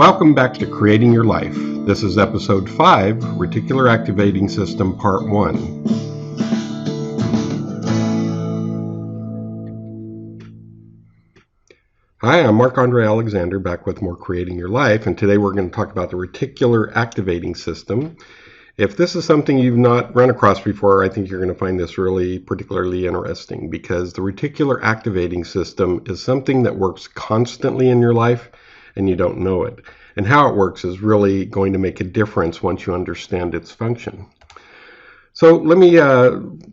Welcome back to Creating Your Life. This is episode 5, Reticular Activating System, part 1. Hi, I'm Marc-Andre Alexander, back with more Creating Your Life, and today we're going to talk about the Reticular Activating System. If this is something you've not run across before, I think you're going to find this really particularly interesting, because the Reticular Activating System is something that works constantly in your life and you don't know it. And how it works is really going to make a difference once you understand its function. So let me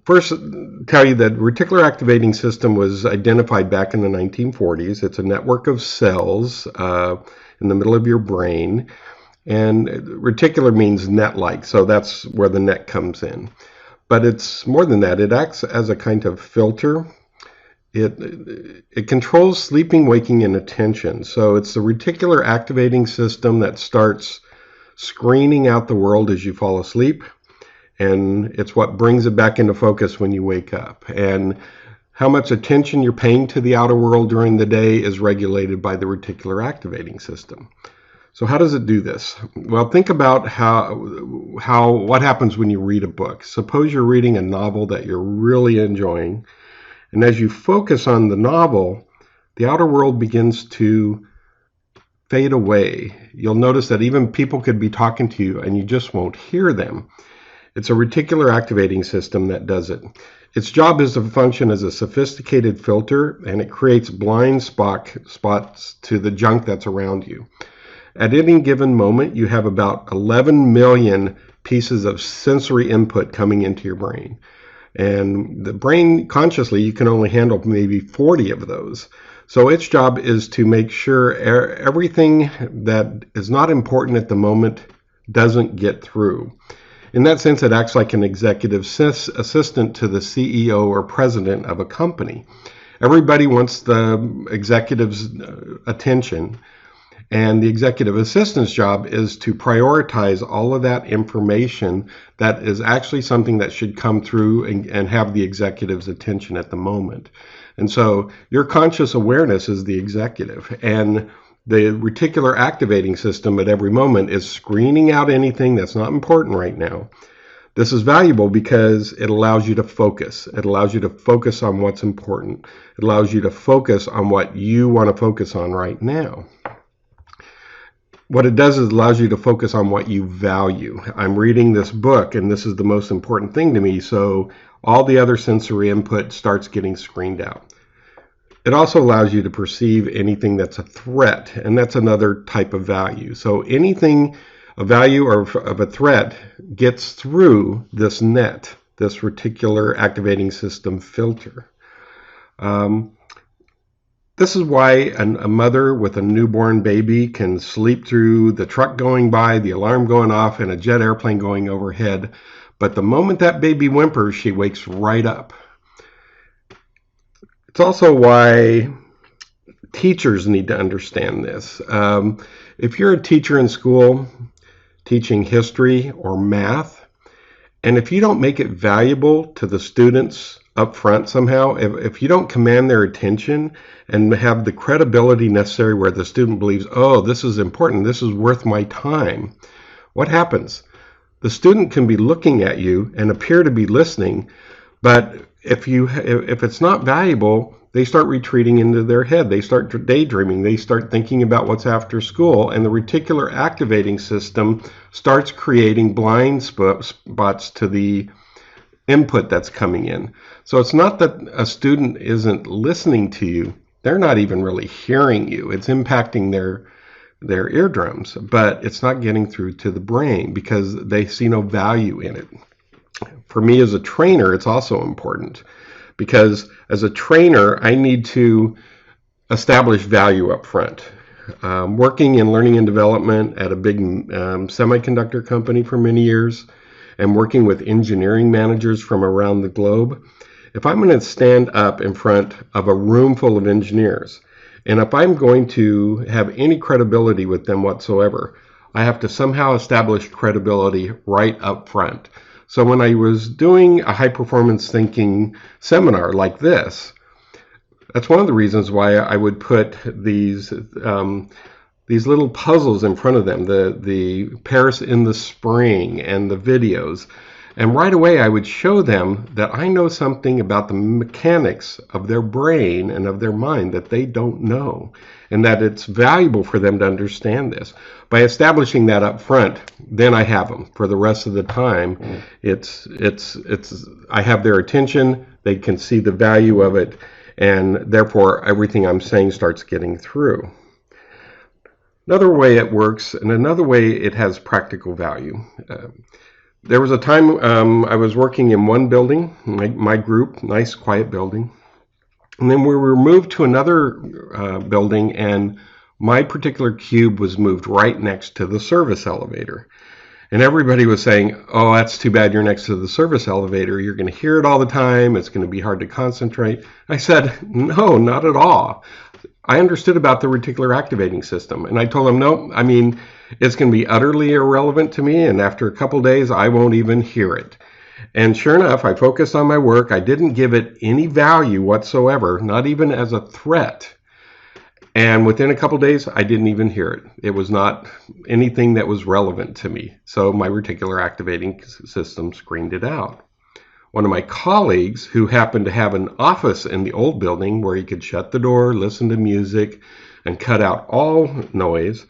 first tell you that Reticular Activating System was identified back in the 1940s. It's a network of cells in the middle of your brain. And reticular means net-like, so that's where the net comes in. But it's more than that. It acts as a kind of filter. It controls sleeping, waking, and attention. So it's the reticular activating system that starts screening out the world as you fall asleep. And it's what brings it back into focus when you wake up. And how much attention you're paying to the outer world during the day is regulated by the reticular activating system. So how does it do this? Well, think about what happens when you read a book. Suppose you're reading a novel that you're really enjoying. And as you focus on the novel, the outer world begins to fade away. You'll notice that even people could be talking to you and you just won't hear them. It's a reticular activating system that does it. Its job is to function as a sophisticated filter, and it creates blind spots to the junk that's around you. At any given moment, you have about 11 million pieces of sensory input coming into your brain. And the brain, consciously, you can only handle maybe 40 of those. So its job is to make sure everything that is not important at the moment doesn't get through. In that sense, it acts like an executive assistant to the CEO or president of a company. Everybody wants the executive's attention. And the executive assistant's job is to prioritize all of that information that is actually something that should come through and have the executive's attention at the moment. And so your conscious awareness is the executive. And the reticular activating system at every moment is screening out anything that's not important right now. This is valuable because it allows you to focus. It allows you to focus on what's important. It allows you to focus on what you want to focus on right now. What it does is allows you to focus on what you value. I'm reading this book, and this is the most important thing to me, so all the other sensory input starts getting screened out. It also allows you to perceive anything that's a threat, and that's another type of value. So anything of value or of a threat gets through this net, this reticular activating system filter. This is why a mother with a newborn baby can sleep through the truck going by, the alarm going off, and a jet airplane going overhead. But the moment that baby whimpers, she wakes right up. It's also why teachers need to understand this. If you're a teacher in school teaching history or math, and if you don't make it valuable to the students up front somehow, if you don't command their attention and have the credibility necessary where the student believes, oh, this is important, this is worth my time, what happens? The student can be looking at you and appear to be listening, but if it's not valuable, they start retreating into their head. They start daydreaming. They start thinking about what's after school, and the reticular activating system starts creating blind spots to the input that's coming in. So it's not that a student isn't listening to you. They're not even really hearing you. It's impacting their eardrums, but it's not getting through to the brain because they see no value in it. For me as a trainer, it's also important because as a trainer, I need to establish value up front. Working in learning and development at a big semiconductor company for many years, and working with engineering managers from around the globe, if I'm going to stand up in front of a room full of engineers, and if I'm going to have any credibility with them whatsoever, I have to somehow establish credibility right up front. So when I was doing a high-performance thinking seminar like this, that's one of the reasons why I would put these these little puzzles in front of them, the Paris in the Spring and the videos. And right away I would show them that I know something about the mechanics of their brain and of their mind that they don't know, and that it's valuable for them to understand this. By establishing that up front, then I have them for the rest of the time. I have their attention, they can see the value of it, and therefore everything I'm saying starts getting through. Another way it works, and another way it has practical value. There was a time I was working in one building, my group, nice quiet building, and then we were moved to another building, and my particular cube was moved right next to the service elevator. And everybody was saying, oh, that's too bad you're next to the service elevator. You're going to hear it all the time. It's going to be hard to concentrate. I said, no, not at all. I understood about the reticular activating system. And I told them, no, I mean, it's going to be utterly irrelevant to me. And after a couple days, I won't even hear it. And sure enough, I focused on my work. I didn't give it any value whatsoever, not even as a threat. And within a couple days, I didn't even hear it. It was not anything that was relevant to me. So my reticular activating system screened it out. One of my colleagues, who happened to have an office in the old building where he could shut the door, listen to music, and cut out all noise,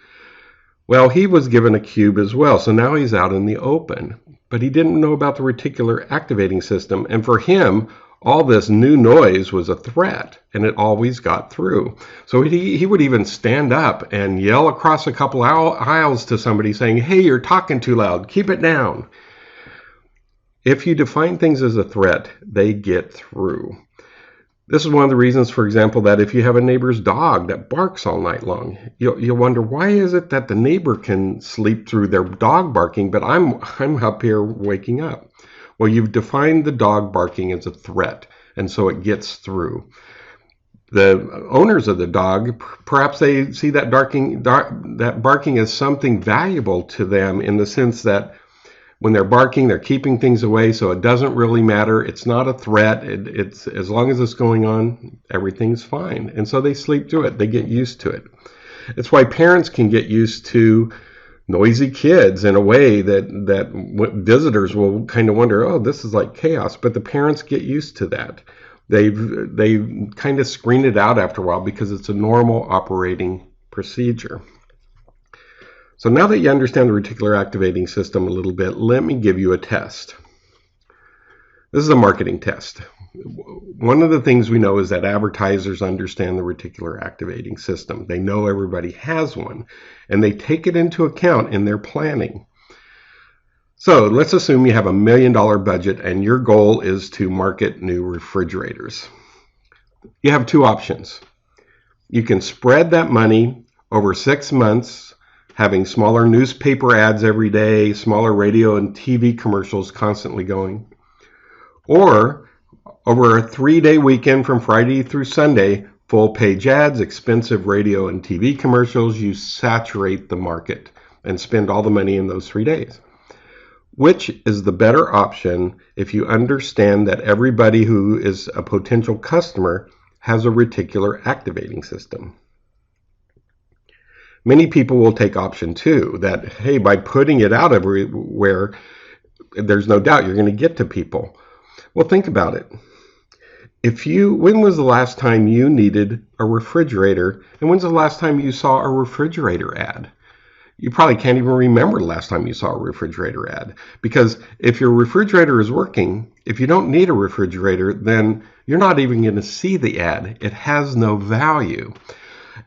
well, he was given a cube as well. So now he's out in the open. But he didn't know about the reticular activating system. And for him, all this new noise was a threat, and it always got through. So he would even stand up and yell across a couple aisles to somebody saying, hey, you're talking too loud, keep it down. If you define things as a threat, they get through. This is one of the reasons, for example, that if you have a neighbor's dog that barks all night long, you'll wonder, why is it that the neighbor can sleep through their dog barking, but I'm up here waking up? Well, you've defined the dog barking as a threat, and so it gets through. The owners of the dog, perhaps they see that barking as something valuable to them, in the sense that when they're barking, they're keeping things away, so it doesn't really matter. It's not a threat. It's as long as it's going on, everything's fine. And so they sleep through it. They get used to it. It's why parents can get used to noisy kids in a way that visitors will kind of wonder, oh, this is like chaos. But the parents get used to that. They kind of screen it out after a while because it's a normal operating procedure. So now that you understand the reticular activating system a little bit, let me give you a test. This is a marketing test. One of the things we know is that advertisers understand the reticular activating system. They know everybody has one, and they take it into account in their planning. So let's assume you have $1 million budget and your goal is to market new refrigerators. You have two options. You can spread that money over 6 months, having smaller newspaper ads every day, smaller radio and TV commercials constantly going. Or over a 3-day weekend from Friday through Sunday, full-page ads, expensive radio and TV commercials, you saturate the market and spend all the money in those 3 days. Which is the better option if you understand that everybody who is a potential customer has a reticular activating system? Many people will take option 2, that, hey, by putting it out everywhere, there's no doubt you're going to get to people. Well, think about it. When was the last time you needed a refrigerator, and when's the last time you saw a refrigerator ad? You probably can't even remember the last time you saw a refrigerator ad, because if your refrigerator is working, if you don't need a refrigerator, then you're not even going to see the ad. It has no value.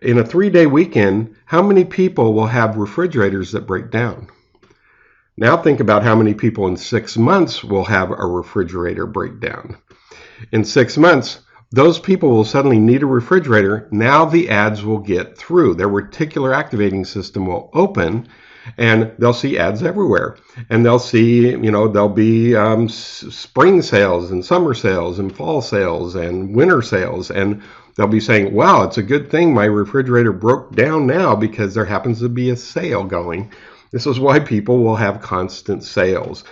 In a 3-day weekend, how many people will have refrigerators that break down? Now think about how many people in 6 months will have a refrigerator breakdown. In 6 months, those people will suddenly need a refrigerator. Now the ads will get through. Their reticular activating system will open, and they'll see ads everywhere. And they'll see, there'll be spring sales and summer sales and fall sales and winter sales. And they'll be saying, wow, it's a good thing my refrigerator broke down now because there happens to be a sale going. This is why people will have constant sales.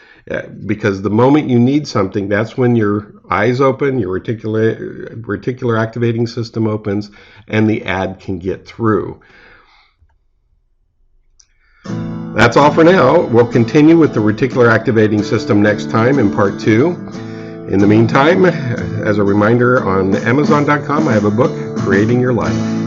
Because the moment you need something, that's when your eyes open, your reticular activating system opens, and the ad can get through. That's all for now. We'll continue with the reticular activating system next time in part 2. In the meantime, as a reminder, on Amazon.com I have a book, Creating Your Life.